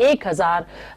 1000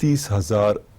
30,000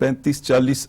35-40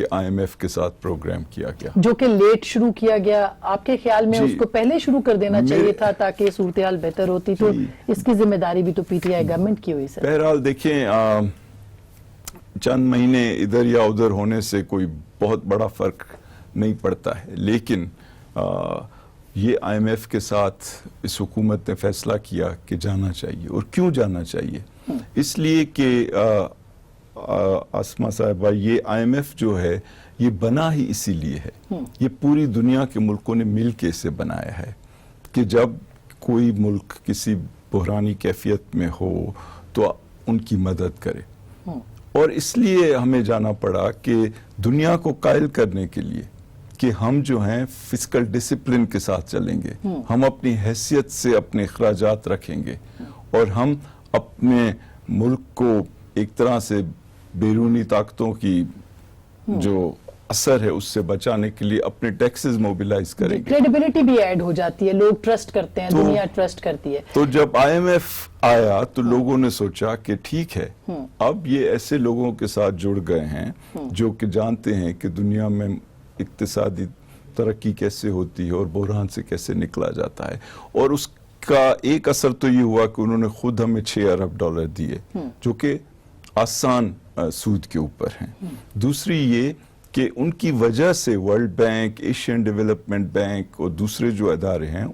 کہ I am F کے ساتھ پروگرام کیا گیا، جو کہ لیٹ شروع کیا گیا. آپ کے خیال میں جی. اس کو پہلے شروع کر دینا چاہیے تھا تاکہ صورتحال بہتر ہوتی؟ تو جی. اس کی ذمہ داری بھی تو پی ٹی آئی گورنمنٹ کی ہوئی سر. بہرحال دیکھیں چند مہینے ادھر یا ادھر ہونے سے کوئی بہت بڑا فرق نہیں پڑتا ہے، لیکن یہ آئی ایم ایف کے ساتھ اس حکومت نے فیصلہ کیا کہ جانا چاہیے. اور کیوں جانا چاہیے؟ اس لیے کہ آسما صاحبہ، یہ آئی ایم ایف جو ہے یہ بنا ہی اسی لیے ہے. یہ پوری دنیا کے ملکوں نے مل کے اسے بنایا ہے کہ جب کوئی ملک کسی بحرانی کیفیت میں ہو تو ان کی مدد کرے. اور اس لیے ہمیں جانا پڑا کہ دنیا کو قائل کرنے کے لیے کہ ہم جو ہیں فسکل ڈسپلن کے ساتھ چلیں گے، ہم اپنی حیثیت سے اپنے اخراجات رکھیں گے، اور ہم اپنے ملک کو ایک طرح سے بیرونی طاقتوں کی جو اثر ہے اس سے بچانے کے لیے اپنے ٹیکسز موبیلائز کریں گے. کریڈیبلٹی بھی ایڈ ہو جاتی ہے، لوگ ٹرسٹ کرتے ہیں، دنیا ٹرسٹ کرتی ہے. تو جب آئی ایم ایف آیا تو لوگوں نے سوچا کہ ٹھیک ہے، اب یہ ایسے لوگوں کے ساتھ جڑ گئے ہیں جو کہ جانتے ہیں کہ دنیا میں اقتصادی ترقی کیسے ہوتی ہے اور بحران سے کیسے نکلا جاتا ہے. اور اس کا ایک اثر تو یہ ہوا کہ انہوں نے خود ہمیں $6 ارب دیے، جو کہ آسان سود کے اوپر ہیں. دوسری یہ کہ ان کی وجہ سے world bank, Asian development bank اور دوسرے جو ادارے ہیں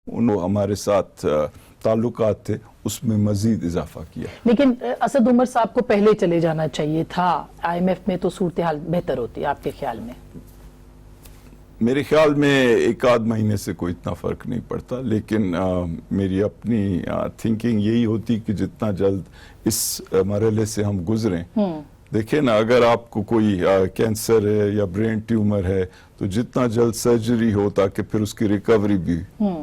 انہوں ہمارے ساتھ تعلقات تھے اس میں مزید اضافہ کیا. لیکن اسد عمر صاحب کو پہلے چلے جانا چاہیے تھا آئی ایم ایف میں تو صورتحال بہتر ہوتی آپ کے خیال میں؟ میرے خیال میں ایک آدھ مہینے سے کوئی اتنا فرق نہیں پڑتا، لیکن میری اپنی تھنکنگ یہی ہوتی کہ جتنا جلد اس مرحلے سے ہم گزریں. دیکھیں نا، اگر آپ کو کوئی کینسر ہے یا برین ٹیومر ہے تو جتنا جلد سرجری ہو تاکہ پھر اس کی ریکوری بھی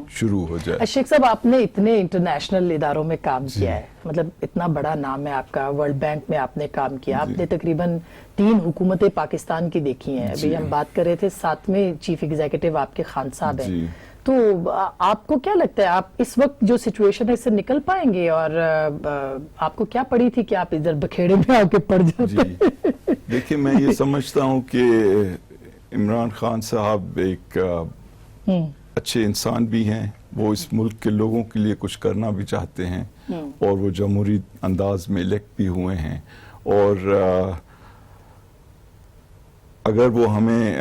شروع ہو جائے. شیخ صاحب، آپ نے اتنے انٹرنیشنل اداروں میں کام کیا ہے، مطلب اتنا بڑا نام ہے آپ کا، ورلڈ بینک میں آپ نے کام کیا، آپ نے تقریباً 3 حکومتیں پاکستان کی دیکھی ہیں. ابھی ہم بات کر رہے تھے 7ویں چیف ایگزیکٹو آپ کے خان صاحب ہیں. تو آپ کو کیا لگتا ہے، آپ اس وقت جو سچویشن ہے اس سے نکل پائیں گے؟ اور آپ کو کیا پڑی تھی کہ آپ ادھر بکھیڑے میں آ کے پڑ جاتے؟ دیکھیں، میں یہ سمجھتا ہوں کہ عمران خان صاحب ایک اچھے انسان بھی ہیں، وہ اس ملک کے لوگوں کے لیے کچھ کرنا بھی چاہتے ہیں، اور وہ جمہوری انداز میں الیکٹ بھی ہوئے ہیں. اور اگر وہ ہمیں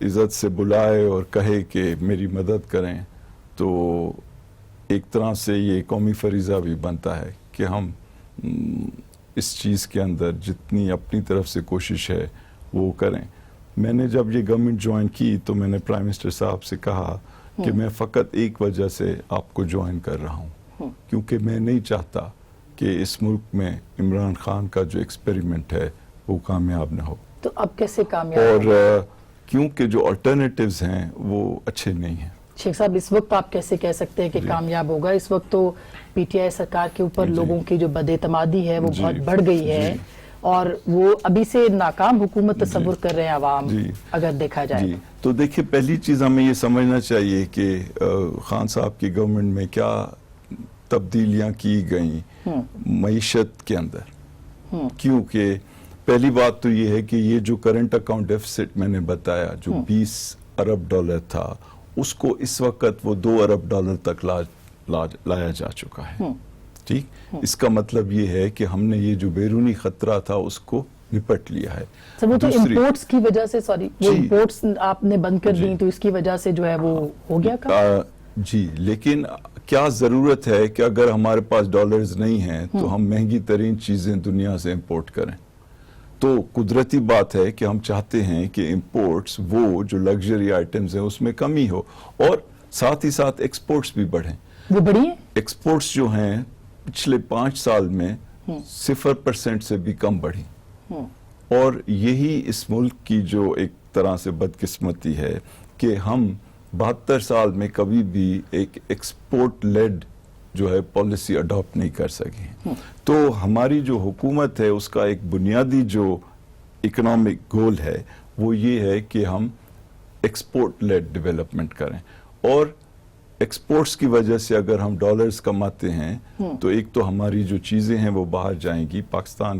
عزت سے بلائے اور کہے کہ میری مدد کریں تو ایک طرح سے یہ قومی فریضہ بھی بنتا ہے کہ ہم اس چیز کے اندر جتنی اپنی طرف سے کوشش ہے وہ کریں. میں نے جب یہ گورنمنٹ جوائن کی تو میں نے پرائم منسٹر صاحب سے کہا کہ میں فقط ایک وجہ سے آپ کو جوائن کر رہا ہوں، کیونکہ میں نہیں چاہتا کہ اس ملک میں عمران خان کا جو ایکسپیریمنٹ ہے وہ کامیاب نہ ہو. تو اب کیسے کامیاب؟ اور کیونکہ جو آلٹرنیٹیوز ہیں وہ اچھے نہیں ہیں. شیخ صاحب، اس وقت آپ کیسے کہہ سکتے ہیں کہ کامیاب ہوگا؟ اس وقت تو پی ٹی آئی سرکار کے اوپر لوگوں کی جو بد اعتمادی ہے وہ بہت بڑھ گئی ہے، اور وہ ابھی سے ناکام حکومت تصور کر رہے ہیں عوام، اگر دیکھا جائے. تو دیکھیں، پہلی چیز ہمیں یہ سمجھنا چاہیے کہ خان صاحب کی گورنمنٹ میں کیا تبدیلیاں کی گئیں معیشت کے اندر. کیونکہ پہلی بات تو یہ ہے کہ یہ جو کرنٹ اکاؤنٹ ڈیفیسٹ میں نے بتایا جو $20 ارب تھا، اس کو اس وقت وہ $2 ارب تک لایا جا چکا ہے. ٹھیک، اس کا مطلب یہ ہے کہ ہم نے یہ جو بیرونی خطرہ تھا اس کو نپٹ لیا ہے. وہ تو امپورٹس کی وجہ سے، سوری، وہ امپورٹس آپ نے بند کر دیں تو اس کی وجہ سے جو ہے وہ ہو گیا کام. جی، لیکن کیا ضرورت ہے کہ اگر ہمارے پاس ڈالرز نہیں ہیں تو ہم مہنگی ترین چیزیں دنیا سے امپورٹ کریں؟ تو قدرتی بات ہے کہ ہم چاہتے ہیں کہ امپورٹس، وہ جو لگژری آئٹمز ہیں اس میں کمی ہو، اور ساتھ ہی ساتھ ایکسپورٹس بھی بڑھیں. وہ بڑھی ہیں؟ ایکسپورٹس جو ہیں پچھلے 5 سال میں 0% سے بھی کم بڑھی. اور یہی اس ملک کی جو ایک طرح سے بدقسمتی ہے کہ ہم 72 سال میں کبھی بھی ایک ایکسپورٹ لیڈ جو ہے پالیسی اڈاپٹ نہیں کر سکے. تو ہماری جو حکومت ہے اس کا ایک بنیادی جو اکنامک گول ہے وہ یہ ہے کہ ہم ایکسپورٹ لیڈ ڈیولپمنٹ کریں. اور ایکسپورٹس کی وجہ سے اگر ہم ڈالرز کماتے ہیں تو ایک تو ہماری جو چیزیں ہیں وہ باہر جائیں گی، پاکستان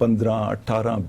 15, 18,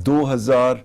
2000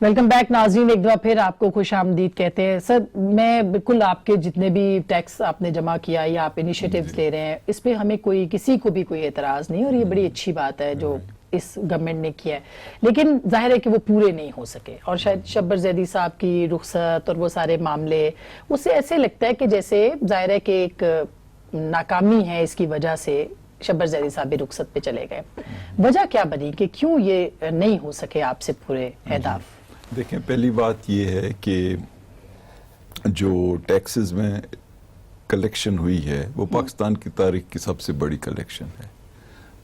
ویلکم بیک ناظرین، ایک دفعہ پھر آپ کو خوش آمدید کہتے ہیں. سر میں بالکل آپ کے جتنے بھی ٹیکس آپ نے جمع کیا یا آپ انیشیٹیوز لے رہے ہیں اس پہ ہمیں کسی کو بھی کوئی اعتراض نہیں، اور یہ بڑی اچھی بات ہے جو اس گورنمنٹ نے کیا ہے، لیکن ظاہر ہے کہ وہ پورے نہیں ہو سکے. اور شاید شبر زیدی صاحب کی رخصت اور وہ سارے معاملے، اس سے ایسے لگتا ہے کہ جیسے ظاہر ہے کہ ایک ناکامی ہے، اس کی وجہ سے شبر زیدی صاحب بھی رخصت پہ چلے گئے. وجہ کیا بنی کہ کیوں یہ نہیں ہو سکے آپ سے پورے اہداف؟ دیکھیں، پہلی بات یہ ہے کہ جو ٹیکسز میں کلیکشن ہوئی ہے وہ پاکستان کی تاریخ کی سب سے بڑی کلیکشن ہے.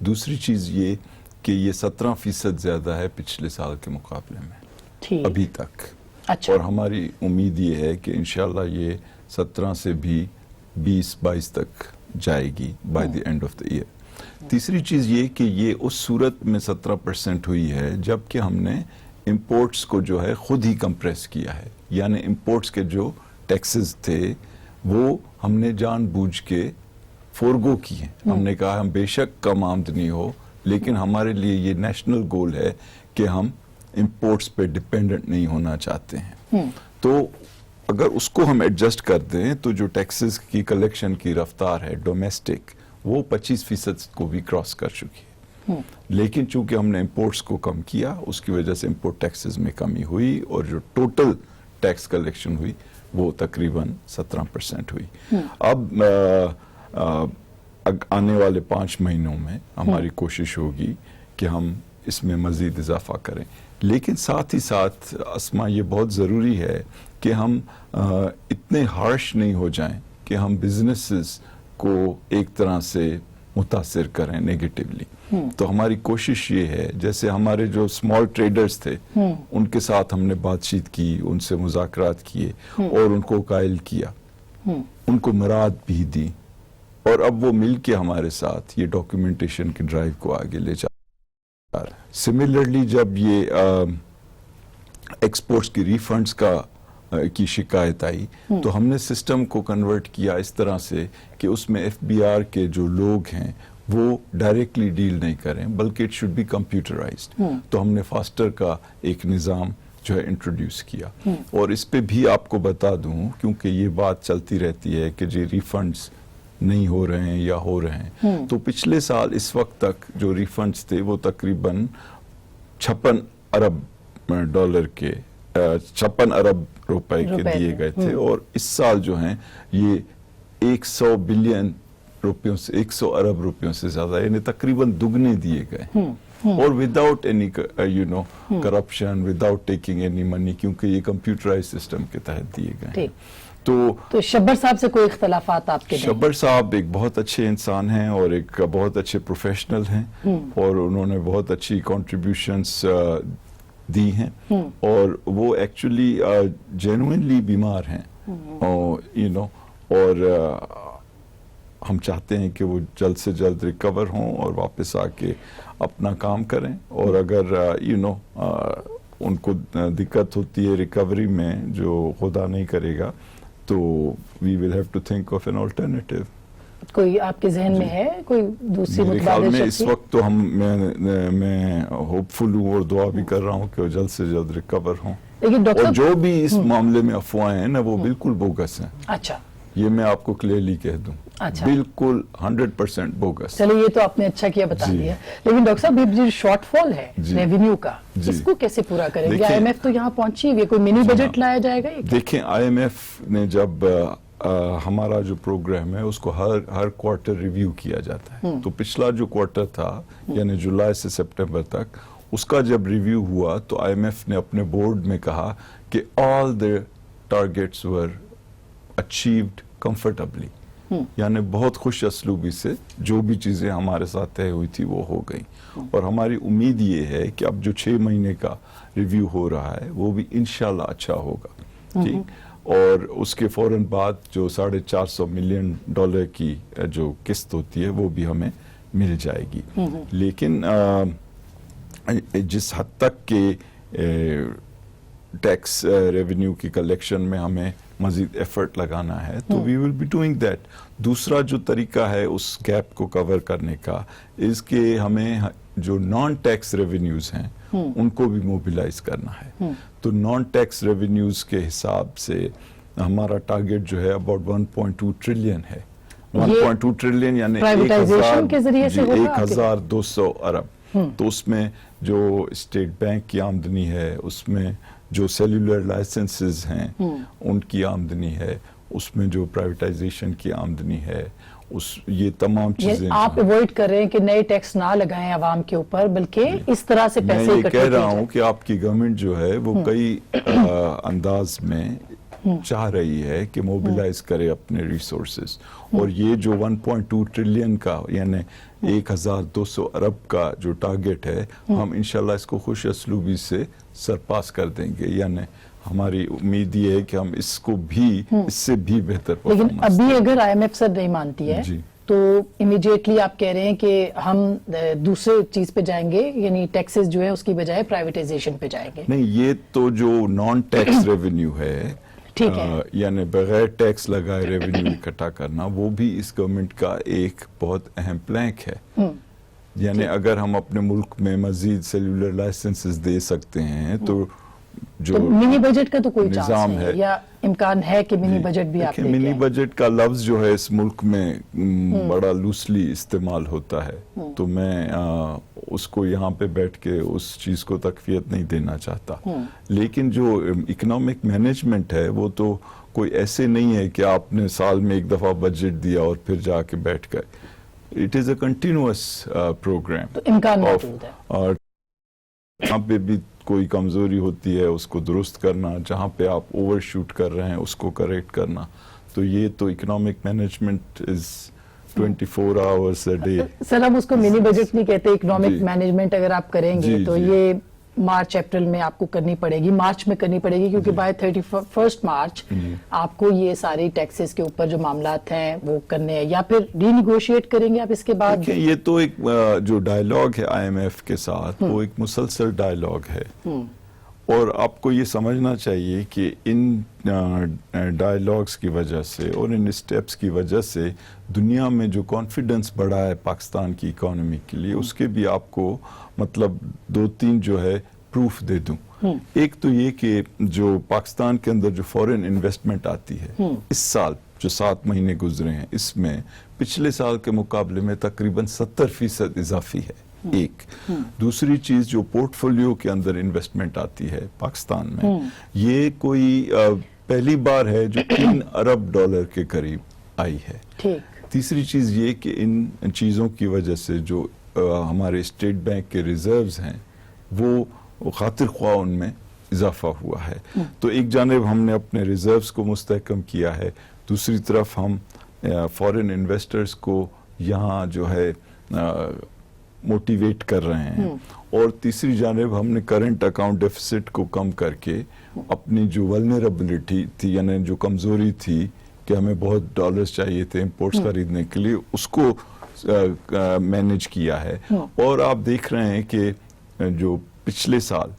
دوسری چیز یہ کہ یہ 17% زیادہ ہے پچھلے سال کے مقابلے میں ابھی تک. اچھا. اور ہماری امید یہ ہے کہ انشاءاللہ یہ 17 سے بھی 20-22 تک جائے گی by the end of the year. تیسری چیز یہ کہ یہ اس صورت میں 17% ہوئی ہے جبکہ ہم نے امپورٹس کو جو ہے خود ہی کمپریس کیا ہے. یعنی امپورٹس کے جو ٹیکسز تھے وہ ہم نے جان بوجھ کے فورگو کی ہیں. ہم نے کہا ہم بے شک کم آمدنی ہو لیکن ہمارے لیے یہ نیشنل گول ہے کہ ہم امپورٹس پہ ڈیپینڈنٹ نہیں ہونا چاہتے ہیں. تو اگر اس کو ہم ایڈجسٹ کر دیں تو جو ٹیکسز کی کلیکشن کی رفتار ہے ڈومیسٹک وہ 25% کو بھی کراس کر چکی ہے. لیکن چونکہ ہم نے امپورٹس کو کم کیا اس کی وجہ سے امپورٹ ٹیکسز میں کمی ہوئی اور جو ٹوٹل ٹیکس کلیکشن ہوئی وہ تقریباً 17% ہوئی. اب آنے والے 5 مہینوں میں ہماری کوشش ہوگی کہ ہم اس میں مزید اضافہ کریں. لیکن ساتھ ہی ساتھ اسما یہ بہت ضروری ہے کہ ہم اتنے ہارش نہیں ہو جائیں کہ ہم بزنسز کو ایک طرح سے متاثر کریں نیگیٹیولی. تو ہماری کوشش یہ ہے جیسے ہمارے جو اسمال ٹریڈرز تھے ان کے ساتھ ہم نے بات چیت کی، ان سے مذاکرات کیے اور ان کو قائل کیا، ان کو مراد بھی دی، اور اب وہ مل کے ہمارے ساتھ یہ ڈاکیومنٹیشن کی ڈرائیو کو آگے لے جا رہے ہیں. سملرلی جب یہ ایکسپورٹس کی ریفنڈز کی شکایت آئی تو ہم نے سسٹم کو کنورٹ کیا اس طرح سے کہ اس میں ایف بی آر کے جو لوگ ہیں وہ ڈائریکٹلی ڈیل نہیں کریں بلکہ اٹ شوڈ بی کمپیوٹرائزڈ. تو ہم نے فاسٹر کا ایک نظام جو ہے انٹروڈیوس کیا. اور اس پہ بھی آپ کو بتا دوں کیونکہ یہ بات چلتی رہتی ہے کہ جی ریفنڈز نہیں ہو رہے ہیں یا ہو رہے ہیں، تو پچھلے سال اس وقت تک جو ریفنڈز تھے وہ تقریباً 56 ارب ڈالر کے 56 ارب روپے کے دیے گئے تھے، اور اس سال جو ہیں یہ 100 بلین روپیوں سے 100 ارب روپیوں سے زیادہ یعنی تقریباً دگنے دیے گئے، اور without any corruption, without taking any money, کیونکہ یہ کمپیوٹرائز سسٹم کے تحت دیے گئے. تو شبر صاحب سے کوئی اختلافات آپ کے؟ شبر صاحب ایک بہت اچھے انسان ہیں اور ایک بہت اچھے پروفیشنل ہیں، اور انہوں نے بہت اچھی کنٹریبیوشنز دی ہیں، اور وہ ایکچولی جینوئنلی بیمار ہیں، اور ہم چاہتے ہیں کہ وہ جلد سے جلد ریکور ہوں اور واپس آ کے اپنا کام کریں. اور اگر ان کو دقت ہوتی ہے ریکوری میں جو خدا نہیں کرے گا تو we will have to think of an alternative. کوئی آپ کے ذہن میں ہے کوئی دوسری متبادل شخصی؟ اس وقت تو میں ہوپ فل ہوں اور دعا بھی کر رہا ہوں کہ وہ جلد سے جلد ریکور ہوں. لیکن ڈاکٹر اور جو بھی اس معاملے میں افواہیں ہیں نا وہ بالکل بوگس ہیں. اچھا، یہ میں آپ کو کلیئرلی کہہ دوں، بالکل 100% بوگس. چلو یہ تو آپ نے اچھا کیا بتا دیا. لیکن ڈاکٹر صاحب یہ جو شارٹ فال ہے ریونیو کا، اس کو کیسے پورا کریں گے؟ آئی ایم ایف تو یہاں پہنچی ہوئی ہے، کوئی منی بجٹ لایا جائے گا؟ دیکھیں، آئی ایم ایف نے جب ہمارا جو پروگرام ہے اس کو ہر کوارٹر ریویو کیا جاتا ہے. تو پچھلا جو کوارٹر تھا یعنی جولائی سے سپٹمبر تک، اس کا جب ریویو ہوا تو آئی ایم ایف نے اپنے بورڈ میں کہا کہ all the targets were achieved comfortably, یعنی بہت خوش اسلوبی سے جو بھی چیزیں ہمارے ساتھ طے ہوئی تھی وہ ہو گئی. اور ہماری امید یہ ہے کہ اب جو 6 مہینے کا ریویو ہو رہا ہے وہ بھی انشاءاللہ اچھا ہوگا. ٹھیک، اور اس کے فوراً بعد جو $450 ملین کی جو قسط ہوتی ہے وہ بھی ہمیں مل جائے گی. لیکن جس حد تک کہ ٹیکس ریونیو کی کلیکشن میں ہمیں مزید ایفرٹ لگانا ہے تو we will be doing that. دوسرا جو طریقہ ہے اس گیپ کو کور کرنے کا اس کے ہمیں جو نان ٹیکس ریونیوز ہیں ان کو بھی موبیلائز کرنا ہے. تو نان ٹیکس ریونیوز کے حساب سے ہمارا ٹارگیٹ جو ہے اباؤٹ 1.2 ٹریلین ہے. 1.2 ٹریلین یعنی پرائیویٹائزیشن کے ذریعے سے ہوگا 1200 ارب. تو اس میں جو اسٹیٹ بینک کی آمدنی ہے, اس میں جو سیلولر لائسنسز ہیں ان کی آمدنی ہے, اس میں جو پرائیویٹائزیشن کی آمدنی ہے, یہ تمام چیزیں. آپ اوائڈ کر رہے ہیں کہ نئے ٹیکس نہ لگائیں عوام کے اوپر, بلکہ اس طرح سے پیسے میں یہ کہہ رہا ہوں کہ آپ کی گورنمنٹ جو ہے وہ کئی انداز میں چاہ رہی ہے کہ موبیلائز کرے اپنے ریسورسز, اور یہ جو 1.2 ٹریلین کا یعنی 1200 ارب کا جو ٹارگیٹ ہے, ہم انشاءاللہ اس کو خوش اسلوبی سے سرپاس کر دیں گے. یعنی ہماری امید یہ ہے کہ ہم اس کو بھی اس سے بھی بہتر لیکن ابھی اگر آئی ایم ایف سر نہیں مانتی ہے تو امیڈیٹلی آپ کہہ رہے ہیں کہ ہم دوسرے چیز پہ جائیں گے, یعنی ٹیکسز جو ہے اس کی بجائے پرائیویٹائزیشن پہ جائیں گے. نہیں, یہ تو جو نان ٹیکس ریونیو ہے, یعنی بغیر ٹیکس لگائے ریونیو اکٹھا کرنا, وہ بھی اس گورنمنٹ کا ایک بہت اہم پلانک ہے. یعنی اگر ہم اپنے ملک میں مزید سیلولر لائسنسز دے سکتے ہیں تو جو منی بجٹ کا تو کوئی چانس ہے یا امکان ہے کہ منی بجٹ بھی آپ منی بجٹ کا لفظ جو ہے اس ملک میں بڑا لوسلی استعمال ہوتا ہے, تو میں اس کو یہاں پہ بیٹھ کے اس چیز کو تقویت نہیں دینا چاہتا. لیکن جو اکنامک مینجمنٹ ہے وہ تو کوئی ایسے نہیں ہے کہ آپ نے سال میں ایک دفعہ بجٹ دیا اور پھر جا کے بیٹھ گئے. It is a continuous programme, امکان موجود ہے. اور یہاں پہ بھی کوئی کمزوری ہوتی ہے اس کو درست کرنا, جہاں پہ آپ اوور شوٹ کر رہے ہیں اس کو کریکٹ کرنا. تو یہ تو economic management is 24 hours a day. سر ہم اس کو منی بجٹ نہیں کہتے, اکنامک مینجمنٹ اگر آپ کریں گے تو یہ مارچ اپریل میں آپ کو کرنی پڑے گی, مارچ میں کرنی پڑے گی, کیونکہ بائی 31 مارچ آپ کو یہ ساری ٹیکسز کے اوپر جو معاملات ہیں وہ کرنے ہیں, یا پھر ری نیگوشیٹ کریں گے آپ اس کے بعد. یہ تو ایک جو ڈائیلاگ ہے آئی ایم ایف کے ساتھ وہ ایک مسلسل ڈائیلاگ ہے, اور آپ کو یہ سمجھنا چاہیے کہ ان ڈائیلاگز کی وجہ سے اور ان اسٹیپس کی وجہ سے دنیا میں جو کانفیڈنس بڑھا ہے پاکستان کی اکانومی کے لیے, اس کے بھی آپ کو مطلب 2-3 جو ہے پروف دے دوں. ایک تو یہ کہ جو پاکستان کے اندر جو فورن انویسٹمنٹ آتی ہے اس سال جو 7 مہینے گزرے ہیں, اس میں پچھلے سال کے مقابلے میں تقریباً 70% اضافی ہے. ایک دوسری چیز جو پورٹ فولیو کے اندر انویسٹمنٹ آتی ہے پاکستان میں, یہ کوئی پہلی بار ہے جو 3 ارب ڈالر کے قریب آئی ہے. تیسری چیز یہ کہ ان چیزوں کی وجہ سے جو ہمارے اسٹیٹ بینک کے ریزروز ہیں وہ خاطر خواہ ان میں اضافہ ہوا ہے. تو ایک جانب ہم نے اپنے ریزروز کو مستحکم کیا ہے, دوسری طرف ہم فورن انویسٹرز کو یہاں جو ہے موٹیویٹ کر رہے ہیں, اور تیسری جانب ہم نے کرنٹ اکاؤنٹ ڈیفیسٹ کو کم کر کے اپنی جو ولنریبلٹی تھی, یعنی جو کمزوری تھی کہ ہمیں بہت ڈالرز چاہیے تھے امپورٹس خریدنے کے لیے, اس کو مینیج کیا ہے. اور آپ دیکھ رہے ہیں کہ جو پچھلے سال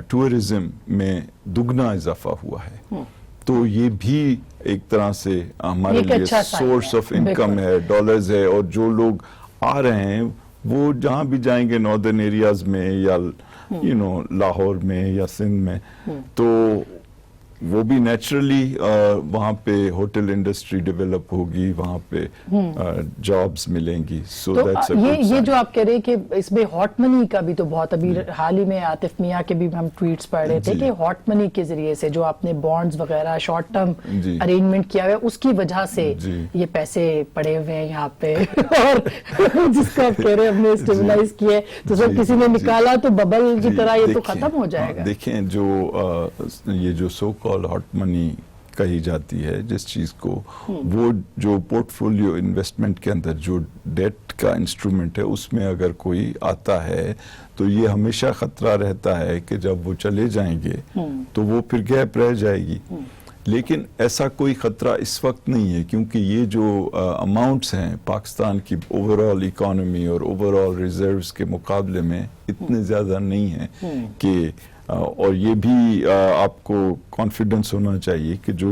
ٹورزم میں دگنا اضافہ ہوا ہے, تو یہ بھی ایک طرح سے ہمارے لیے سورس آف انکم ہے, ڈالرز ہے. اور جو لوگ آ رہے ہیں وہ جہاں بھی جائیں گے ناردرن ایریاز میں یا لاہور میں یا سندھ میں, تو وہ بھی نیچرلی وہاں پہ ہوٹل انڈسٹری ڈیولپ ہوگی, وہاں پہ جابز ملیں گی. سو یہ جو آپ کہہ رہے ہیں کہ اس میں ہاٹ منی کا بھی تو بہت, ابھی حال ہی میں عاطف میاں کے بھی ہم ٹویٹس پڑھ رہے تھے کہ ہاٹ منی کے ذریعے سے جو آپ نے بانڈز وغیرہ شارٹ ٹرم ارینجمنٹ کیا ہوا ہے, اس کی وجہ سے یہ پیسے پڑے ہوئے ہیں یہاں پہ, اور جس کو آپ کہہ رہے ہیں ہم نے اسٹیبلائز کیا ہے, تو سب کسی نے نکالا تو ببل کی طرح یہ تو ختم ہو جائے گا. دیکھیں یہ جو سو ہاٹ منی کہی جاتی ہے جس چیز کو, وہ جو پورٹ فولیو انویسٹمنٹ کے اندر جو ڈیٹ کا انسٹرومنٹ ہے اس میں اگر کوئی آتا ہے تو یہ ہمیشہ خطرہ رہتا ہے کہ جب وہ چلے جائیں گے تو وہ پھر گیپ رہ جائے گی. لیکن ایسا کوئی خطرہ اس وقت نہیں ہے, کیونکہ یہ جو اماؤنٹس ہیں پاکستان کی اوور آل اکانومی اور اوور آل ریزروز کے مقابلے میں اتنے زیادہ نہیں ہیں کہ, اور یہ بھی آپ کو کانفیڈنس ہونا چاہیے کہ جو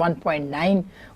1.9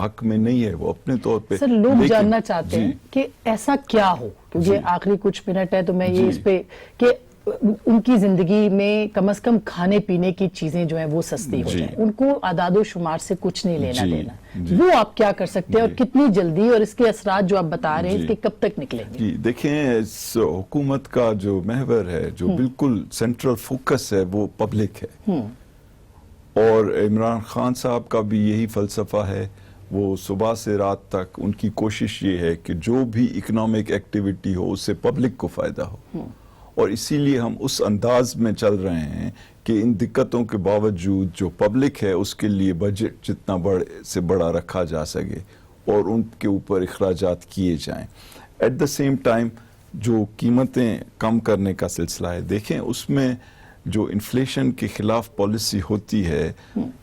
حق میں نہیں ہے, وہ اپنے طور پہ. سر لوگ لیکن جاننا چاہتے ہیں کہ ایسا کیا ہو, کیونکہ آخری کچھ منٹ ہے تو میں یہ اس پہ کہ ان کی زندگی میں کم از کم کھانے پینے کی چیزیں جو ہیں وہ سستی ہو جائیں, ان کو اعداد و شمار سے کچھ نہیں لینا دینا, وہ آپ کیا کر سکتے ہیں اور کتنی جلدی, اور اس کے اثرات جو آپ بتا رہے ہیں اس کے کب تک نکلیں گے؟ جی دیکھیں, اس حکومت کا جو محور ہے, جو بالکل سینٹرل فوکس ہے, وہ پبلک ہے. اور عمران خان صاحب کا بھی یہی فلسفہ ہے. وہ صبح سے رات تک ان کی کوشش یہ ہے کہ جو بھی اکنامک ایکٹیویٹی ہو اس سے پبلک کو فائدہ ہو, اور اسی لیے ہم اس انداز میں چل رہے ہیں کہ ان دقتوں کے باوجود جو پبلک ہے اس کے لیے بجٹ جتنا بڑے سے بڑا رکھا جا سکے اور ان کے اوپر اخراجات کیے جائیں. ایٹ دا سیم ٹائم جو قیمتیں کم کرنے کا سلسلہ ہے, دیکھیں اس میں جو انفلیشن کے خلاف پالیسی ہوتی ہے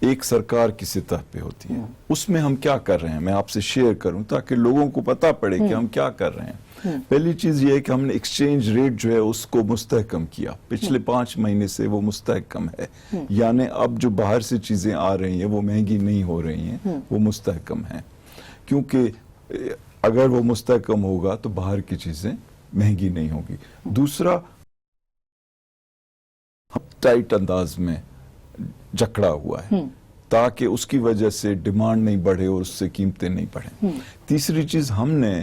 ایک سرکار کی سطح پہ ہوتی ہے. اس میں ہم کیا کر رہے ہیں میں آپ سے شیئر کروں تاکہ لوگوں کو پتہ پڑے کہ ہم کیا کر رہے ہیں. پہلی چیز یہ ہے کہ ہم نے ایکسچینج ریٹ جو ہے اس کو مستحکم کیا. پچھلے 5 مہینے سے وہ مستحکم ہے, یعنی اب جو باہر سے چیزیں آ رہی ہیں وہ مہنگی نہیں ہو رہی ہیں, وہ مستحکم ہیں. کیونکہ اگر وہ مستحکم ہوگا تو باہر کی چیزیں مہنگی نہیں ہوگی. دوسرا, ٹائٹ انداز میں جکڑا ہوا ہے تاکہ اس کی وجہ سے ڈیمانڈ نہیں بڑھے اور اس سے قیمتیں نہیں بڑھیں. تیسری چیز, ہم نے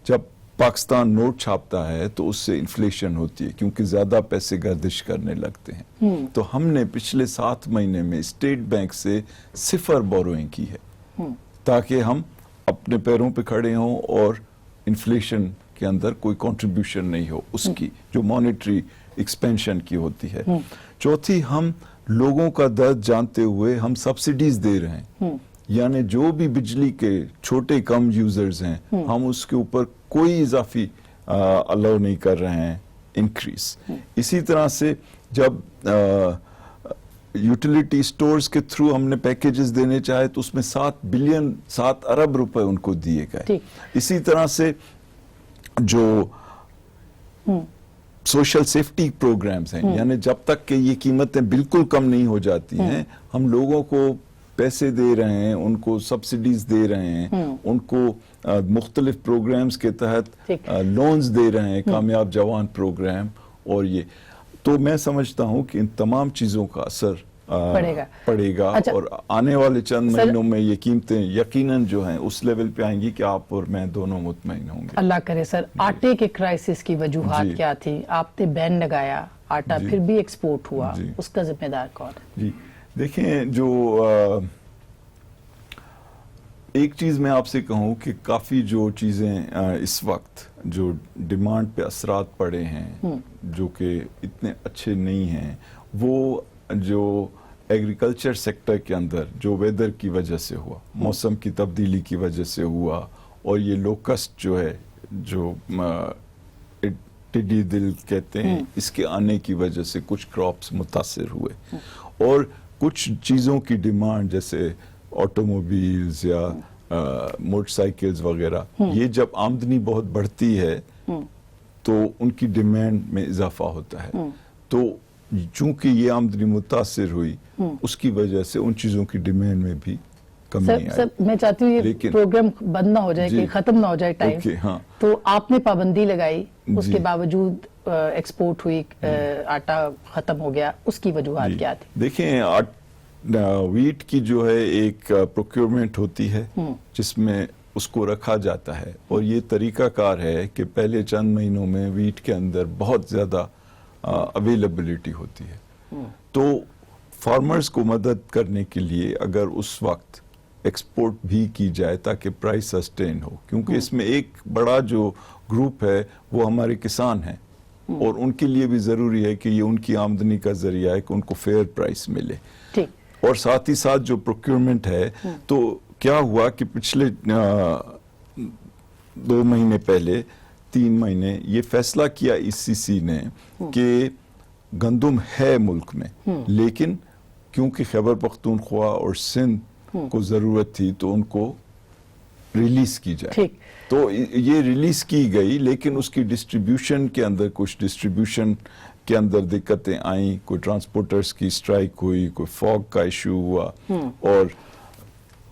جب پاکستان نوٹ چھاپتا ہے تو اس سے انفلیشن ہوتی ہے کیونکہ زیادہ پیسے گردش کرنے لگتے ہیں. تو ہم نے پچھلے 7 مہینے میں اسٹیٹ بینک سے 0 بوروئنگ کی ہے تاکہ ہم اپنے پیروں پہ کھڑے ہوں اور انفلیشن کے اندر کوئی کنٹریبیوشن نہیں ہو اس کی جو مانیٹری ایکسپینشن کی ہوتی ہے. چوتھی, ہم لوگوں کا درد جانتے ہوئے ہم سبسڈیز دے رہے ہیں, یعنی جو بھی بجلی کے چھوٹے کم یوزرز ہیں ہم اس کے اوپر کوئی اضافی الاؤ نہیں کر رہے ہیں انکریز. اسی طرح سے جب یوٹیلیٹی سٹورز کے تھرو ہم نے پیکیجز دینے چاہے تو اس میں 7 ارب روپے ان کو دیے گئے. اسی طرح سے جو سوشل سیفٹی پروگرامز ہیں, یعنی جب تک کہ یہ قیمتیں بالکل کم نہیں ہو جاتی ہیں ہم لوگوں کو پیسے دے رہے ہیں, ان کو سبسڈیز دے رہے ہیں, ان کو مختلف پروگرامز کے تحت لونز دے رہے ہیں, کامیاب جوان پروگرام. اور یہ تو میں سمجھتا ہوں کہ ان تمام چیزوں کا اثر پڑے گا اور آنے والے چند مہینوں میں یہ قیمتیں یقیناً جو ہیں اس لیول پہ آئیں گی کہ آپ اور میں دونوں مطمئن ہوں گے. اللہ کرے. سر آٹے کے کرائسس کی وجوہات کیا تھی؟ آپ نے بین لگایا, آٹا پھر بھی ایکسپورٹ ہوا, اس کا ذمہ دار کون ہے؟ جی دیکھیں, جو ایک چیز میں آپ سے کہوں کہ کافی جو چیزیں اس وقت جو ڈیمانڈ پہ اثرات پڑے ہیں جو کہ اتنے اچھے نہیں ہیں, وہ جو ایگریکلچر سیکٹر کے اندر جو ویدر کی وجہ سے ہوا, موسم کی تبدیلی کی وجہ سے ہوا, اور یہ لوکسٹ جو ہے جو ٹڈی دل کہتے ہیں, اس کے آنے کی وجہ سے کچھ کراپس متاثر ہوئے. اور کچھ چیزوں کی ڈیمانڈ جیسے آٹوموبیلز یا موٹر سائیکلز وغیرہ, یہ جب آمدنی بہت بڑھتی ہے تو ان کی ڈیمانڈ میں اضافہ ہوتا ہے. تو چونکہ یہ آمدنی متاثر ہوئی اس کی وجہ سے ان چیزوں کی ڈیمانڈ میں بھی کمی آئی. سر میں چاہتی ہوں یہ پروگرام بند نہ ہو جائے, کہ ختم نہ ہو جائے ٹائم. تو آپ نے پابندی لگائی, اس کے باوجود ایکسپورٹ ہوئی, آٹا ختم ہو گیا, اس کی وجوہات کیا تھی؟ دیکھیں, ویٹ کی جو ہے ایک پروکیورمنٹ ہوتی ہے جس میں اس کو رکھا جاتا ہے, اور یہ طریقہ کار ہے کہ پہلے چند مہینوں میں ویٹ کے اندر بہت زیادہ اویلیبلٹی ہوتی ہے. تو فارمرز کو مدد کرنے کے لیے اگر اس وقت ایکسپورٹ بھی کی جائے تاکہ پرائس سسٹین ہو, کیونکہ اس میں ایک بڑا جو گروپ ہے وہ ہمارے کسان ہیں, اور ان کے لیے بھی ضروری ہے کہ یہ ان کی آمدنی کا ذریعہ ہے کہ ان کو فیئر پرائس ملے. اور ساتھ ہی ساتھ جو پروکیورمنٹ ہے, تو کیا ہوا کہ پچھلے 2 مہینے پہلے 3 مہینے یہ فیصلہ کیا ECC نے کہ گندم ہے ملک میں, لیکن کیونکہ خیبر پختونخوا اور سندھ کو ضرورت تھی تو ان کو ریلیز کی جائے. تو یہ ریلیز کی گئی, لیکن اس کی ڈسٹریبیوشن کے اندر کے اندر دقتیں آئیں, کوئی ٹرانسپورٹرز کی سٹرائک ہوئی, کوئی فاگ کا ایشو ہوا, اور